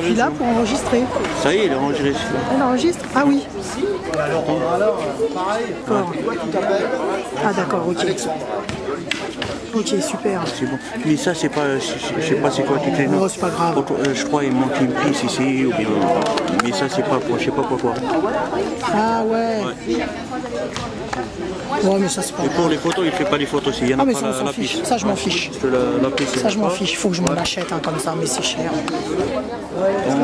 puis là pour enregistrer. Ça y est, il est enregistré. On enregistre? Ah oui. D'accord. Ah d'accord, ok. Ok, super. C'est bon. Puis ça, c'est pas, je sais pas c'est quoi toutes les noms. Oh, c'est pas grave. Je crois il manque une piste ici, ou bien. Mais ça, c'est pas, je sais pas pourquoi. Ah ouais. Ouais, mais ça c'est pas Et grave. pour les photos, il fait pas les photos. Il y en a Ah mais pas ça on s'en la fiche. piste. Ça je m'en fiche. Parce que la piste, Ça je m'en fiche. Il faut que je m'en achète un comme ça, mais c'est cher.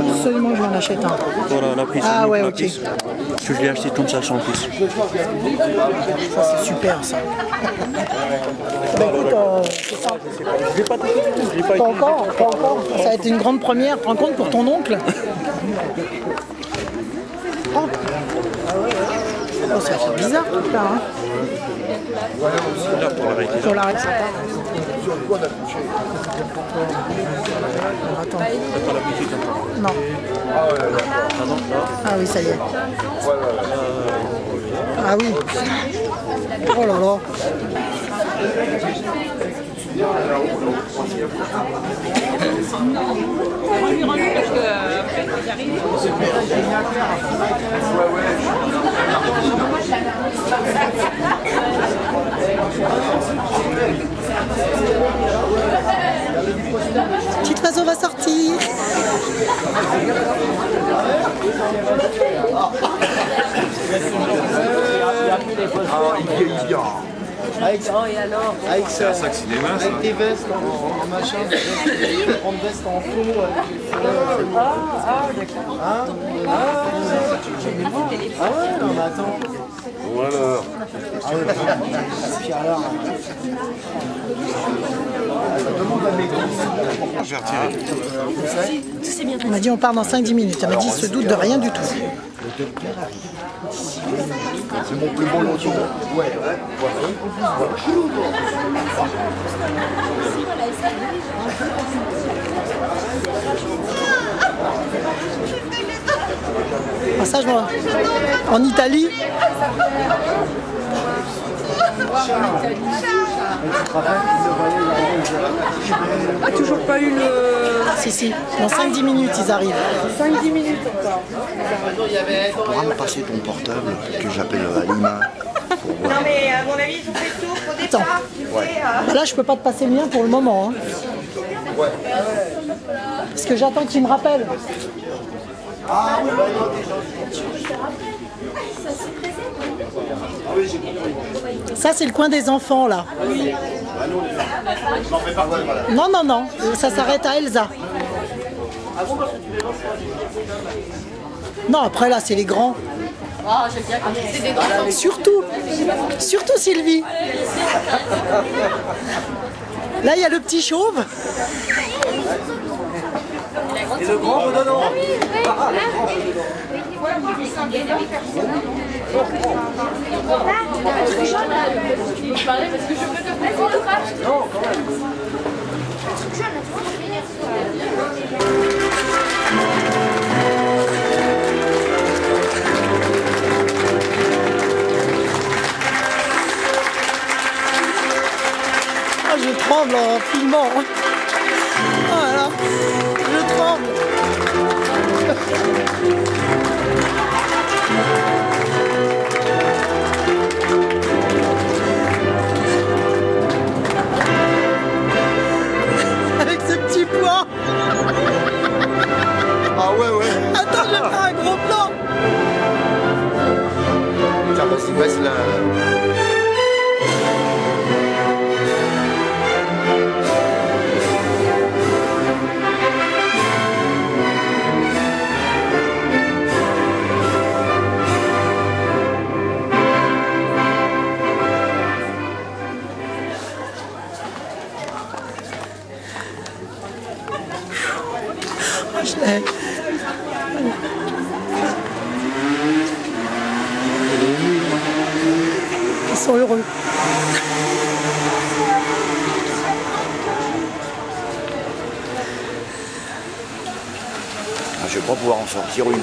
Absolument que je m'en achète un. Voilà, la piste. Ah ouais, la ok. piste. Parce que je l'ai acheté comme ça sans piste. Ça c'est super ça. Bah écoute, c'est ça. Je l'ai pas tout. Je l'ai pas Pas encore, pas encore. Ça a été une grande première, tu te rends compte pour ton oncle? Oh, oh ça fait bizarre tout ça, hein. là pour l'arrêter. Pour l'arrêter. Attends. Pas la petite encore. Non. Ah oui, ça y est. Ah oui. Oh là là. Petit oiseau va sortir. Avec des vestes en machin, des grandes vestes en faux. Ah ouais, non mais attends. Voilà. Puis alors, J'ai retiré. On m'a dit on part dans 5-10 minutes. Elle m'a dit il se doute de rien du tout. C'est mon plus beau loto. Ouais. Ah, ça, je vois. En Italie. Ah, toujours pas eu le... Si, si. Dans 5-10 minutes, ils arrivent. 5-10 minutes encore. Tu pourras me passer ton portable que j'appelle Alima pour voir. Non mais à mon avis ils ont fait le tour au Attends. départ. Bah là, je peux pas te passer le mien pour le moment. Hein. Parce que j'attends qu'il me rappelle. Ça, c'est le coin des enfants, là. Non, non, non. Ça s'arrête à Elsa. Non, après, là, c'est les grands. Surtout. Surtout Sylvie. Là, il y a le petit chauve. et le grand redonnant. Ah, je tremble en filmant. Voilà. Je tremble. Avec ce petit poids. Ah ouais, ouais. Attends, je vais faire un gros plan. Tiens, vas-y, baisse la... Ils sont heureux. Ah, je vais pas pouvoir en sortir une.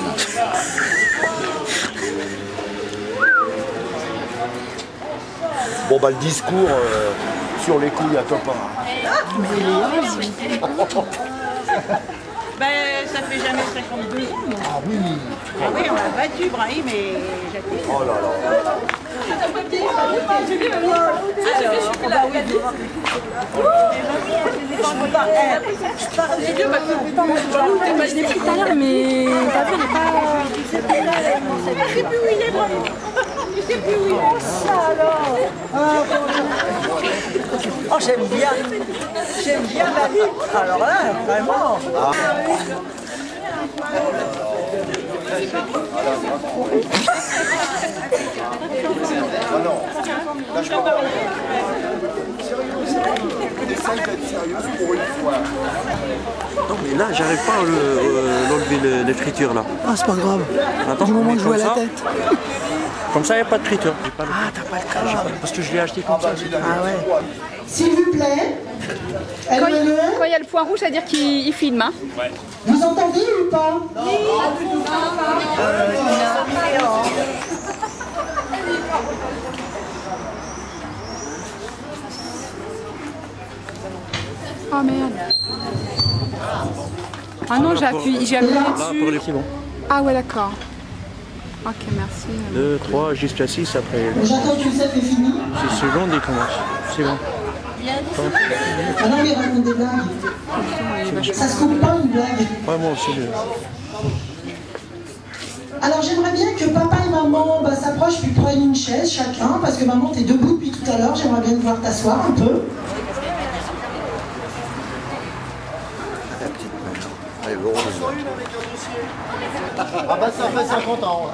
Bon bah le discours sur les couilles à top 1. Mais il est Ben, ça fait jamais 52 ans. Moi. Ah oui. Ah oui, on l'a battu, Brahim et Jacques. Oh là là. Je l'ai pris tout à l'heure, mais t'as vu, elle est pas... Je sais plus où il est, Brahim. Je sais plus où il est. Ça alors. Oh, j'aime bien. J'aime bien la vie. Alors là, vraiment. Ah non. Là, je crois. Essaye d'être sérieuse pour une fois. Non, mais là, j'arrive pas à l'enlever l'écriture là. Ah, c'est pas grave. Attends, Du moment mais que je joue à comme la ça, tête. Comme ça, il n'y a pas de écriture. Ah, t'as pas de crayon. Parce que je l'ai acheté comme ça. Ah ouais. S'il vous plaît, Quand il LE, y a le point rouge, ça veut dire qu'il filme. Hein. vous entendez ou pas? Oh merde. Ah non, j'ai appuyé Là, pour dessus. les c'est bon. Ah ouais, d'accord. Ok, merci. 2, 3, jusqu'à 6, après J'attends que Youssef est fini. 6 secondes, il commence. C'est bon. Ah non, il raconte des blagues. Ça se coupe pas une blague. Ouais, moi aussi. Alors j'aimerais bien que papa et maman s'approchent puis prennent une chaise chacun, parce que maman t'es debout depuis tout à l'heure, j'aimerais bien te voir t'asseoir un peu. La petite mère. Elle est heureuse. Ah bah ça fait 50 ans.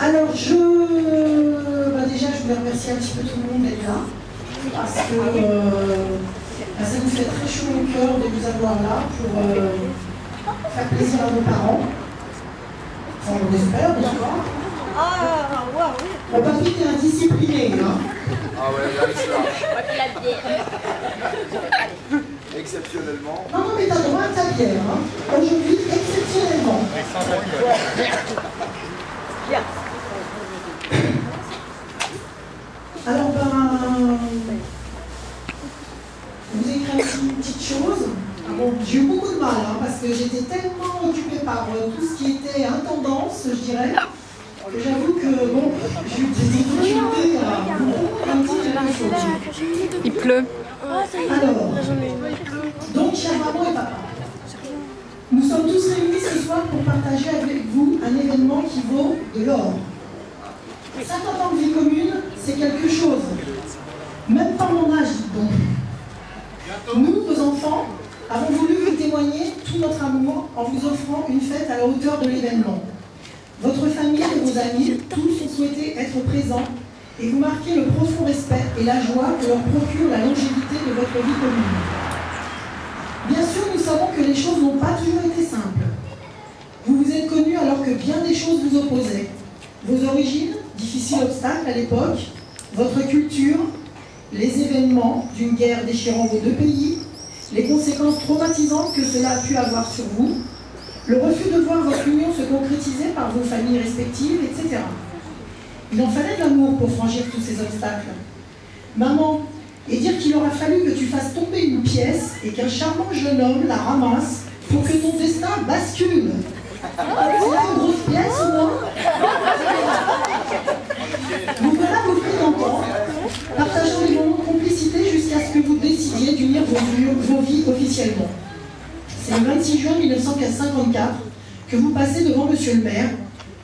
Alors déjà je voulais remercier un petit peu tout le monde d'être là, parce que ça nous fait très chaud au cœur de vous avoir là pour faire plaisir à nos parents. Enfin, on espère, bien sûr. Ah, waouh, oui. Mon papy est indiscipliné, hein. Ah ouais, là, c'est exceptionnellement. Non, mais t'as droit à ta bière, hein. Aujourd'hui, exceptionnellement. Alors, vous écrire une petite chose. Bon, j'ai eu beaucoup de mal, hein, parce que j'étais tellement occupée par tout ce qui était intendance, je dirais, que j'avoue que, bon, j'étais occupée à un petit quelque chose. Il pleut. Alors, donc, chère maman et papa, nous sommes tous réunis ce soir pour partager avec vous un événement qui vaut de l'or. 50 ans de vie commune, c'est quelque chose. Même pas mon âge, donc. Nous, vos enfants, avons voulu vous témoigner tout notre amour en vous offrant une fête à la hauteur de l'événement. Votre famille et vos amis, tous ont souhaité être présents et vous marquer le profond respect et la joie que leur procure la longévité de votre vie commune. Bien sûr, nous savons que les choses n'ont pas toujours été simples. Vous vous êtes connus alors que bien des choses vous opposaient. Vos origines, difficiles obstacles à l'époque, votre culture, les événements d'une guerre déchirant vos deux pays, les conséquences traumatisantes que cela a pu avoir sur vous, le refus de voir votre union se concrétiser par vos familles respectives, etc. Il en fallait de l'amour pour franchir tous ces obstacles. Maman, et dire qu'il aura fallu que tu fasses tomber une pièce et qu'un charmant jeune homme la ramasse pour que ton destin bascule. C'est une grosse pièce ou non? Vous voilà vos filles d'enfants, partageant des moments de complicité jusqu'à ce que vous décidiez d'unir vos vies officiellement. C'est le 26 juin 1954 que vous passez devant monsieur le maire,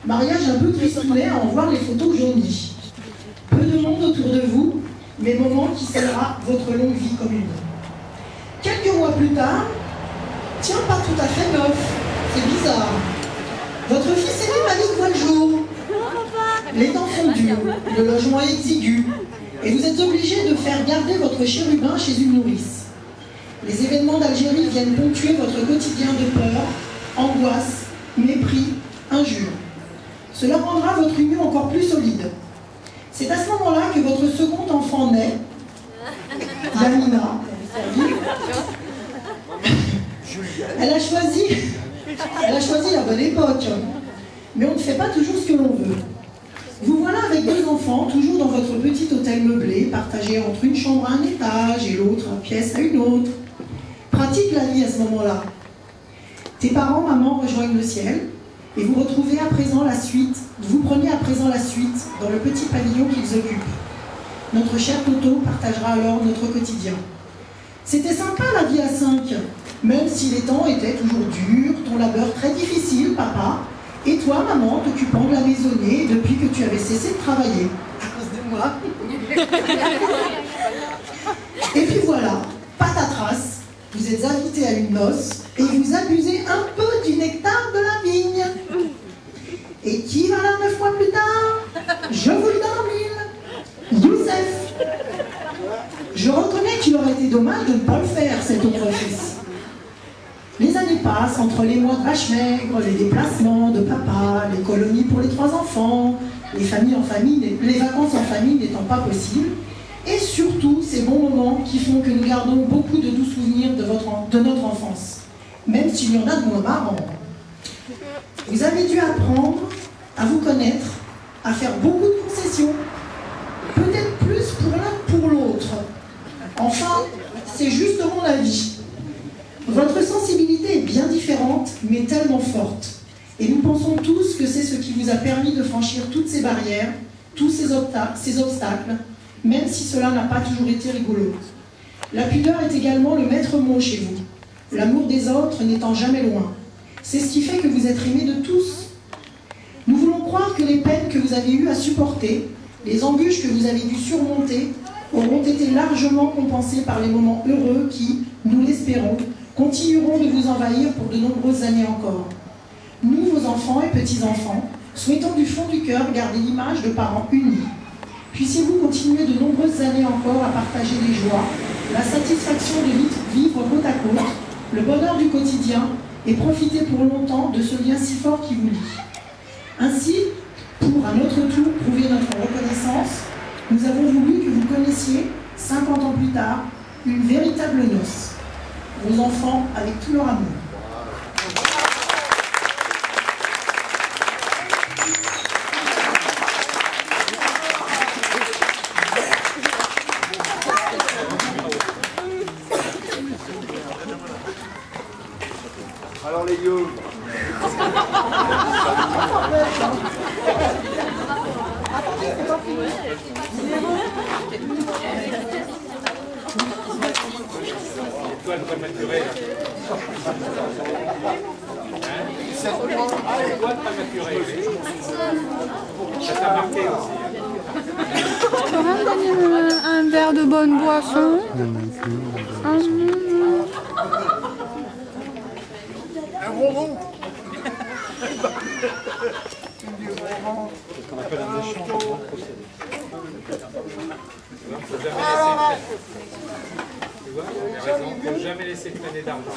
mariage un peu tristounet à en voir les photos jaunies. Peu de monde autour de vous, mais moment qui scellera votre longue vie commune. Quelques mois plus tard, tiens, pas tout à fait neuf, c'est bizarre. Votre fils aîné Malik voit le jour. Les dents fondues, le logement est exigu, et vous êtes obligé de faire garder votre chérubin chez une nourrice. Les événements d'Algérie viennent ponctuer votre quotidien de peur, angoisse, mépris, injures. Cela rendra votre union encore plus solide. C'est à ce moment-là que votre second enfant naît, Yamina. Elle a choisi la bonne époque, mais on ne fait pas toujours ce que l'on veut. Vous voilà avec avec 2 enfants, toujours dans votre petit hôtel meublé, partagé entre une chambre à un étage et l'autre pièce à une autre. Pratique la vie à ce moment-là. Tes parents, maman rejoignent le ciel et vous retrouvez à présent la suite, vous prenez à présent la suite dans le petit pavillon qu'ils occupent. Notre cher Toto partagera alors notre quotidien. C'était sympa la vie à 5, même si les temps étaient toujours durs, ton labeur très difficile, papa, et toi, maman, t'occupant de la maisonnée depuis que tu avais cessé de travailler. À cause de moi. Et puis voilà, patatras, vous êtes invités à une noce et vous abusez un peu du nectar de la vigne. Et qui va là 9 mois plus tard? Je vous le donne en mille. Youssef. Je reconnais qu'il aurait été dommage de ne pas le faire, cet autre fils. Les années passent entre les mois de vache maigre, les déplacements de papa, les colonies pour les 3 enfants, les vacances en famille n'étant pas possibles, et surtout ces bons moments qui font que nous gardons beaucoup de doux souvenirs de notre enfance, même s'il y en a de moins marrants. Vous avez dû apprendre à vous connaître, à faire beaucoup de concessions, peut-être plus pour l'un que pour l'autre. Enfin, c'est juste mon avis. Votre sensibilité est bien différente, mais tellement forte. Et nous pensons tous que c'est ce qui vous a permis de franchir toutes ces barrières, tous ces obstacles, même si cela n'a pas toujours été rigolo. La pudeur est également le maître mot chez vous, l'amour des autres n'étant jamais loin. C'est ce qui fait que vous êtes aimés de tous. Nous voulons croire que les peines que vous avez eues à supporter, les embûches que vous avez dû surmonter, auront été largement compensées par les moments heureux qui, nous l'espérons, continueront de vous envahir pour de nombreuses années encore. Nous, vos enfants et petits-enfants, souhaitons du fond du cœur garder l'image de parents unis. Puissiez-vous continuer de nombreuses années encore à partager les joies, la satisfaction de vivre côte à côte, le bonheur du quotidien et profiter pour longtemps de ce lien si fort qui vous lie. Ainsi, pour à notre tour prouver notre reconnaissance, nous avons voulu que vous connaissiez, 50 ans plus tard, une véritable noce. Vos enfants avec tout leur amour. Alors les gueux. Étoile prématurée. Étoile prématurée. Ça t'a marqué aussi. Tu pourrais me donner un verre de bonne boisson? Un bonbon. On appelle un échange. Tu vois, il a raison, il ne faut jamais laisser traîner d'argent.